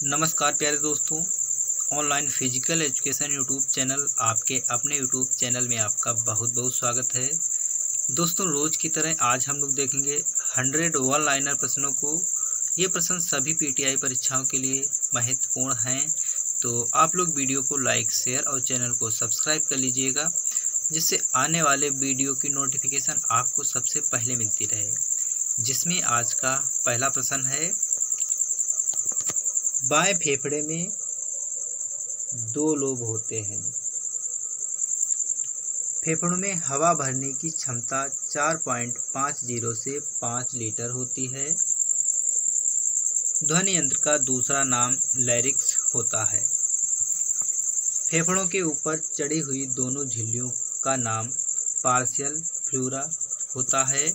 नमस्कार प्यारे दोस्तों, online physical education YouTube channel आपके अपने यूट्यूब चैनल में आपका बहुत बहुत स्वागत है। दोस्तों, रोज़ की तरह आज हम लोग देखेंगे 100 वन लाइनर प्रश्नों को। ये प्रश्न सभी पीटीआई परीक्षाओं के लिए महत्वपूर्ण हैं, तो आप लोग वीडियो को लाइक, शेयर और चैनल को सब्सक्राइब कर लीजिएगा, जिससे आने वाले वीडियो की नोटिफिकेशन आपको सबसे पहले मिलती रहे। जिसमें आज का पहला प्रश्न है, बाएं फेफड़े में 2 लोब होते हैं। फेफड़ों में हवा भरने की क्षमता 4.50 से 5 लीटर होती है। ध्वनि यंत्र का दूसरा नाम लैरिक्स होता है। फेफड़ों के ऊपर चढ़ी हुई दोनों झिल्लियों का नाम पार्शियल फ्लूरा होता है।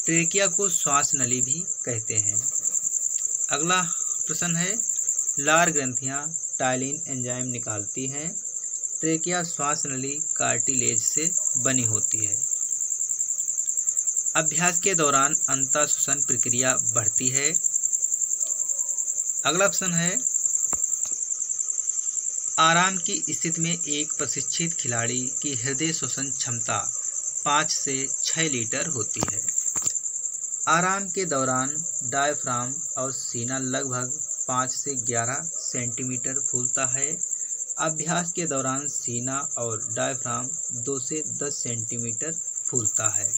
ट्रेकिया को श्वास नली भी कहते हैं। अगला प्रश्न है, लार ग्रंथियां टाइलिन एंजाइम निकालती हैं। ट्रेकिया श्वास नली कार्टिलेज से बनी होती है। अभ्यास के दौरान अंतःश्वसन प्रक्रिया बढ़ती है। अगला प्रश्न है, आराम की स्थिति में एक प्रशिक्षित खिलाड़ी की हृदय श्वसन क्षमता 5 से 6 लीटर होती है। आराम के दौरान डायफ्राम और सीना लगभग 5 से 11 सेंटीमीटर फूलता है। अभ्यास के दौरान सीना और डायफ्राम 2 से 10 सेंटीमीटर फूलता है।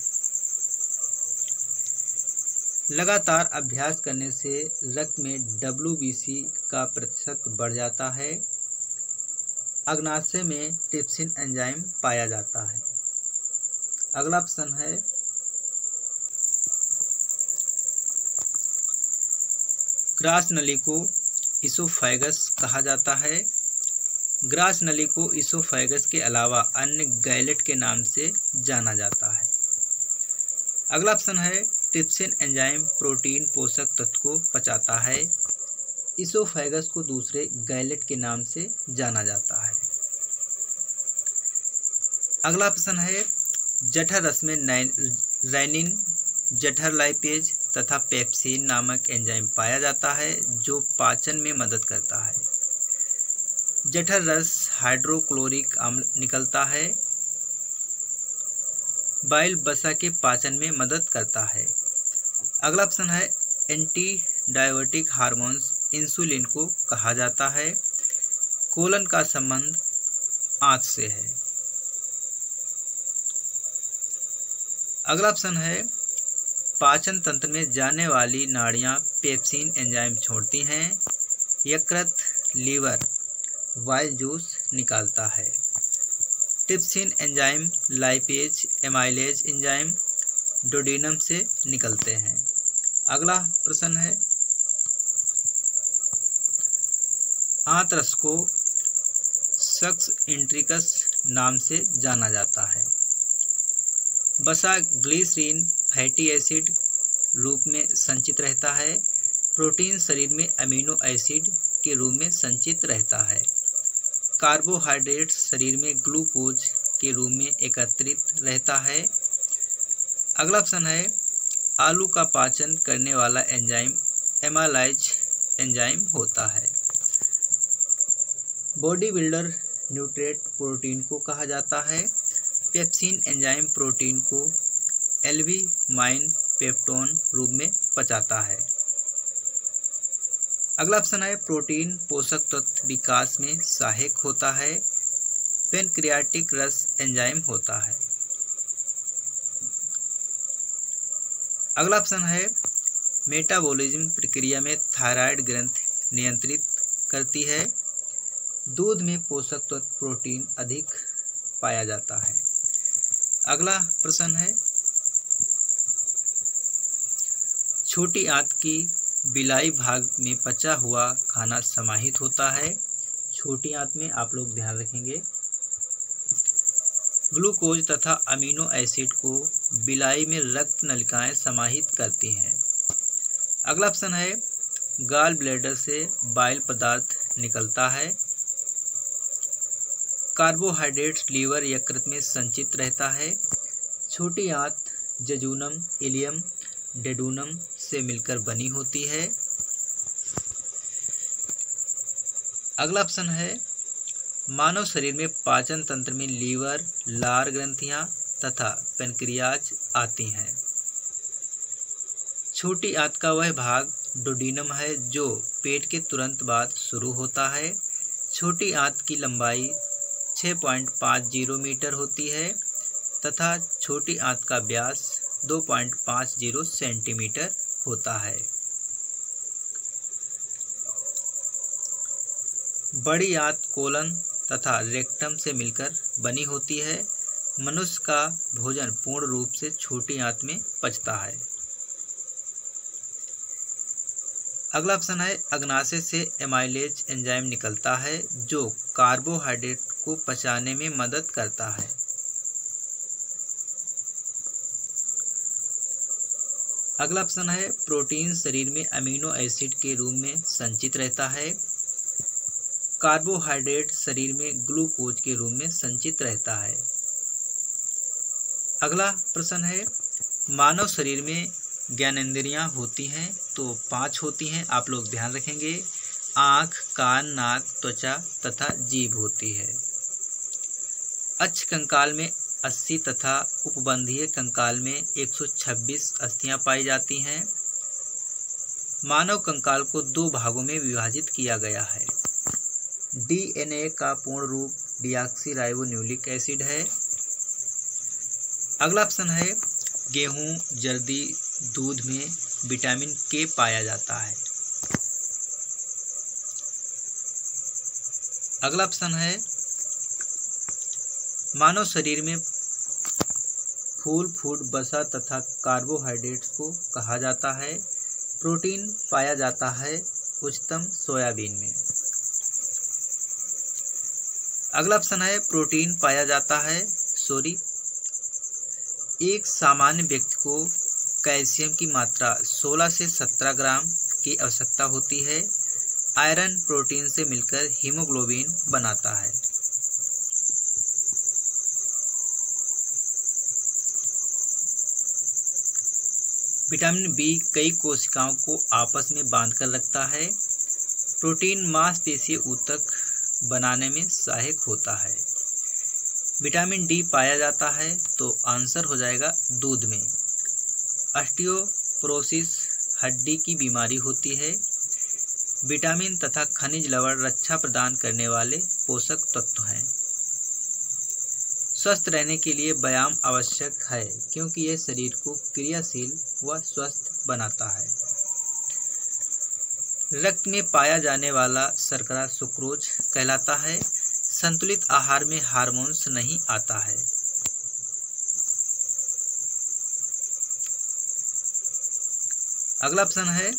लगातार अभ्यास करने से रक्त में WBC का प्रतिशत बढ़ जाता है। अग्नाशय में ट्रिप्सिन एंजाइम पाया जाता है। अगला प्रश्न है, ग्रास नली को इसोफेगस कहा जाता है। ग्रास नली को इसोफेगस के अलावा अन्य गैलेट के नाम से जाना जाता है। अगला प्रश्न है, ट्रिप्सिन एंजाइम प्रोटीन पोषक तत्व को पचाता है। इसोफेगस को दूसरे गैलेट के नाम से जाना जाता है। अगला प्रश्न है, जठर रस में रेनिन, जठर लाइपेज तथा पेप्सिन नामक एंजाइम पाया जाता है, जो पाचन में मदद करता है। जठर रस हाइड्रोक्लोरिक अम्ल निकलता है। बाइल वसा के पाचन में मदद करता है। अगला प्रश्न है, एंटी डायबिटिक हार्मोन्स इंसुलिन को कहा जाता है। कोलन का संबंध आंत से है। अगला प्रश्न है, पाचन तंत्र में जाने वाली नाड़ियां पेप्सिन एंजाइम छोड़ती हैं। यकृत, लीवर वाइल जूस निकालता है। Trypsin enzyme lipase, amylase enzyme duodenum से निकलते हैं। अगला प्रश्न है, आंतरस को सक्स इंट्रिकस नाम से जाना जाता है। वसा ग्लिसरीन फैटी एसिड रूप में संचित रहता है। प्रोटीन शरीर में अमीनो एसिड के रूप में संचित रहता है। कार्बोहाइड्रेट शरीर में ग्लूकोज के रूप में एकत्रित रहता है। अगला प्रश्न है, आलू का पाचन करने वाला एंजाइम एमाइलेज एंजाइम होता है। बॉडी बिल्डर न्यूट्रिएंट प्रोटीन को कहा जाता है। पेप्सिन एंजाइम प्रोटीन को एल्ब्यूमाइन पेप्टोन रूप में पचाता है। अगला प्रश्न है, प्रोटीन पोषक तत्व विकास में सहायक होता है। पेनक्रियाटिक रस एंजाइम होता है। अगला प्रश्न है, मेटाबॉलिज्म प्रक्रिया में थायराइड ग्रंथि नियंत्रित करती है। दूध में पोषक तत्व प्रोटीन अधिक पाया जाता है। अगला प्रश्न है, छोटी आंत की बिलाई भाग में पचा हुआ खाना समाहित होता है। छोटी आंत में आप लोग ध्यान रखेंगे, ग्लूकोज तथा अमीनो एसिड को बिलाई में रक्त नलिकाएं समाहित करती हैं। अगला प्रश्न है, गॉल ब्लैडर से बाइल पदार्थ निकलता है। कार्बोहाइड्रेट लीवर यकृत में संचित रहता है। छोटी आंत जजूनम, इलियम, डेडूनम से मिलकर बनी होती है। अगला ऑप्शन है मानव शरीर में पाचन तंत्र में लीवर, लार ग्रंथियां तथा पेनक्रियाज आती हैं। छोटी आंत का वह भाग डोडिनम है जो पेट के तुरंत बाद शुरू होता है। छोटी आंत की लंबाई 6.50 मीटर होती है तथा छोटी आंत का व्यास 2.50 सेंटीमीटर होता है। बड़ी आंत कोलन तथा रेक्टम से मिलकर बनी होती है। मनुष्य का भोजन पूर्ण रूप से छोटी आंत में पचता है। अगला ऑप्शन है अग्नाशय से एमाइलेज एंजाइम निकलता है जो कार्बोहाइड्रेट को पचाने में मदद करता है। अगला ऑप्शन है प्रोटीन शरीर में अमीनो एसिड के रूप में संचित रहता है। कार्बोहाइड्रेट शरीर में ग्लूकोज के रूप में संचित रहता है। अगला प्रश्न है मानव शरीर में ज्ञानेंद्रियां होती हैं तो 5 होती हैं, आप लोग ध्यान रखेंगे। आँख, कान, नाक, त्वचा तथा जीभ होती है। अक्ष कंकाल में 80 तथा उपबंधीय कंकाल में 126 अस्थियां पाई जाती हैं। मानव कंकाल को 2 भागों में विभाजित किया गया है। डीएनए का पूर्ण रूप डीऑक्सीराइबोन्यूक्लिक एसिड है। अगला ऑप्शन है गेहूं, जर्दी, दूध में विटामिन के पाया जाता है। अगला ऑप्शन है मानव शरीर में फूल, फूड, वसा तथा कार्बोहाइड्रेट्स को कहा जाता है। प्रोटीन पाया जाता है उच्चतम सोयाबीन में। अगला ऑप्शन है प्रोटीन पाया जाता है एक सामान्य व्यक्ति को कैल्शियम की मात्रा 16 से 17 ग्राम की आवश्यकता होती है। आयरन प्रोटीन से मिलकर हीमोग्लोबिन बनाता है। विटामिन बी कई कोशिकाओं को आपस में बांधकर रखता है। प्रोटीन मांसपेशीय ऊतक बनाने में सहायक होता है। विटामिन डी पाया जाता है तो आंसर हो जाएगा दूध में। ऑस्टियोपोरोसिस हड्डी की बीमारी होती है। विटामिन तथा खनिज लवण रक्षा प्रदान करने वाले पोषक तत्व हैं। स्वस्थ रहने के लिए व्यायाम आवश्यक है क्योंकि यह शरीर को क्रियाशील व स्वस्थ बनाता है। रक्त में पाया जाने वाला शर्करा सुक्रोज कहलाता है। संतुलित आहार में हार्मोन्स नहीं आता है। अगला ऑप्शन है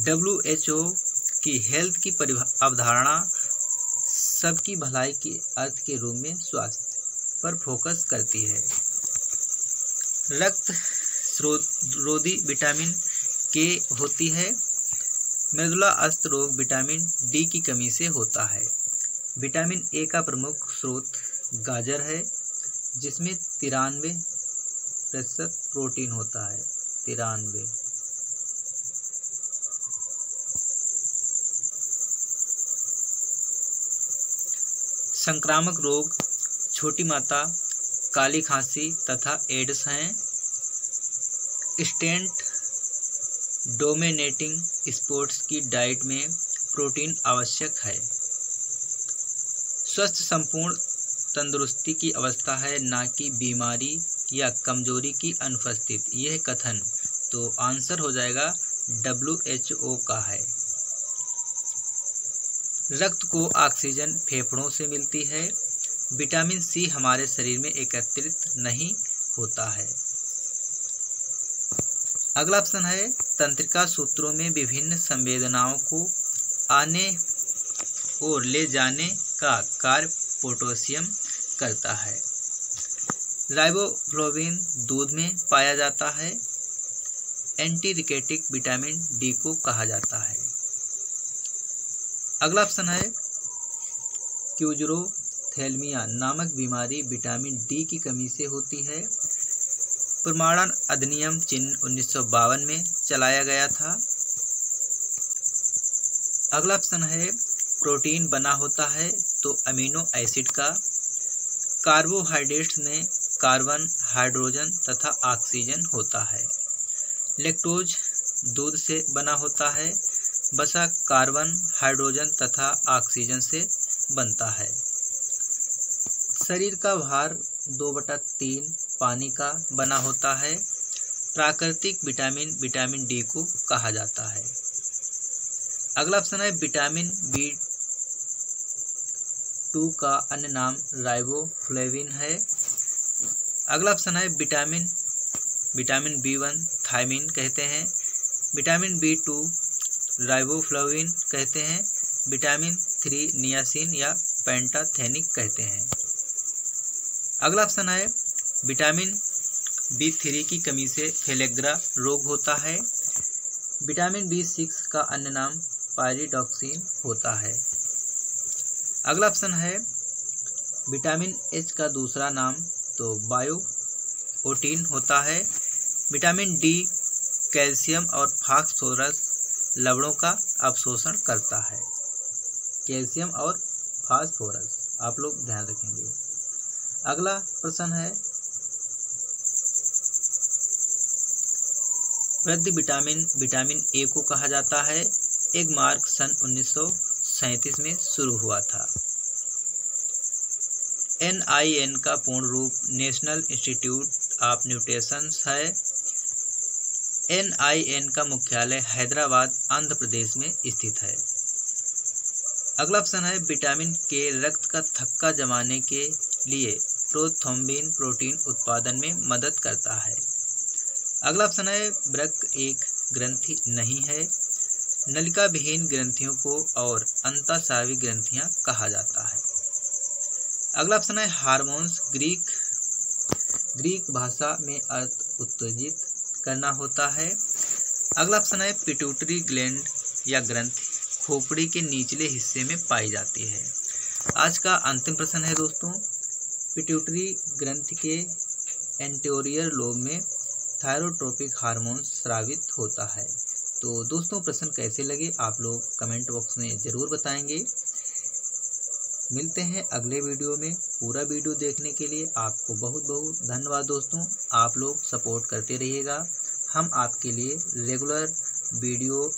WHO की हेल्थ की अवधारणा सबकी भलाई के अर्थ के रूप में स्वास्थ्य पर फोकस करती है। रक्त रोधी विटामिन के होती है। मृदुला अस्त रोग विटामिन डी की कमी से होता है। विटामिन ए का प्रमुख स्रोत गाजर है जिसमें 93% प्रोटीन होता है। 93। संक्रामक रोग छोटी माता, काली खांसी तथा एड्स हैं। स्टेंट डोमिनेटिंग स्पोर्ट्स की डाइट में प्रोटीन आवश्यक है। स्वस्थ संपूर्ण तंदुरुस्ती की अवस्था है न कि बीमारी या कमजोरी की अनुपस्थिति। यह कथन तो आंसर हो जाएगा WHO का है। रक्त को ऑक्सीजन फेफड़ों से मिलती है। विटामिन सी हमारे शरीर में एकत्रित नहीं होता है। अगला ऑप्शन है तंत्रिका सूत्रों में विभिन्न संवेदनाओं को आने और ले जाने का कार्य पोटेशियम करता है। राइबोफ्लाविन दूध में पाया जाता है। एंटी रिकेटिक विटामिन डी को कहा जाता है। अगला ऑप्शन है क्यूजरोथैल्मिया नामक बीमारी विटामिन डी की कमी से होती है। प्रमाणन अधिनियम चिन्ह 1952 में चलाया गया था। अगला ऑप्शन है प्रोटीन बना होता है तो अमीनो एसिड का। कार्बोहाइड्रेट्स में कार्बन, हाइड्रोजन तथा ऑक्सीजन होता है। लैक्टोज दूध से बना होता है। वसा कार्बन, हाइड्रोजन तथा ऑक्सीजन से बनता है। शरीर का भार 2/3 पानी का बना होता है। प्राकृतिक विटामिन विटामिन डी को कहा जाता है। अगला ऑप्शन है विटामिन B2 का अन्य नाम राइबोफ्लेविन है। अगला ऑप्शन है विटामिन B1 थायमिन कहते हैं। विटामिन B2 राइबोफ्लेविन कहते हैं। विटामिन 3 नियासिन या पेंटाथेनिक कहते हैं। अगला ऑप्शन है विटामिन B3 की कमी से फेलेग्रा रोग होता है। विटामिन B6 का अन्य नाम पायरिडॉक्सिन होता है। अगला ऑप्शन है विटामिन H का दूसरा नाम तो बायोओटिन होता है। विटामिन D कैल्शियम और फास्फोरस लवणों का अवशोषण करता है। कैल्शियम और फास्फोरस आप लोग ध्यान रखेंगे। अगला प्रश्न है वृद्धि विटामिन विटामिन ए को कहा जाता है। एक मार्क सन 1937 में शुरू हुआ था। NIN का पूर्ण रूप नेशनल इंस्टीट्यूट ऑफ न्यूट्रिशन है। NIN का मुख्यालय हैदराबाद आंध्र प्रदेश में स्थित है। अगला ऑप्शन है विटामिन के रक्त का थक्का जमाने के लिए प्रोथ्रोम्बिन प्रोटीन उत्पादन में मदद करता है। अगला ऑप्शन है वृक्क एक ग्रंथि नहीं है। नलिका विहीन ग्रंथियों को और अंतःस्रावी ग्रंथियां कहा जाता है। अगला ऑप्शन है हार्मोन्स ग्रीक भाषा में अर्थ उत्तेजित करना होता है। अगला ऑप्शन है पिट्यूटरी ग्लैंड या ग्रंथि खोपड़ी के निचले हिस्से में पाई जाती है। आज का अंतिम प्रश्न है दोस्तों, पिट्यूटरी ग्रंथि के एंटीरियर लोब में थायरोट्रोपिक हार्मोन स्रावित होता है। तो दोस्तों प्रश्न कैसे लगे आप लोग कमेंट बॉक्स में ज़रूर बताएंगे। मिलते हैं अगले वीडियो में। पूरा वीडियो देखने के लिए आपको बहुत बहुत धन्यवाद दोस्तों। आप लोग सपोर्ट करते रहिएगा। हम आपके लिए रेगुलर वीडियो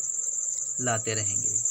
लाते रहेंगे।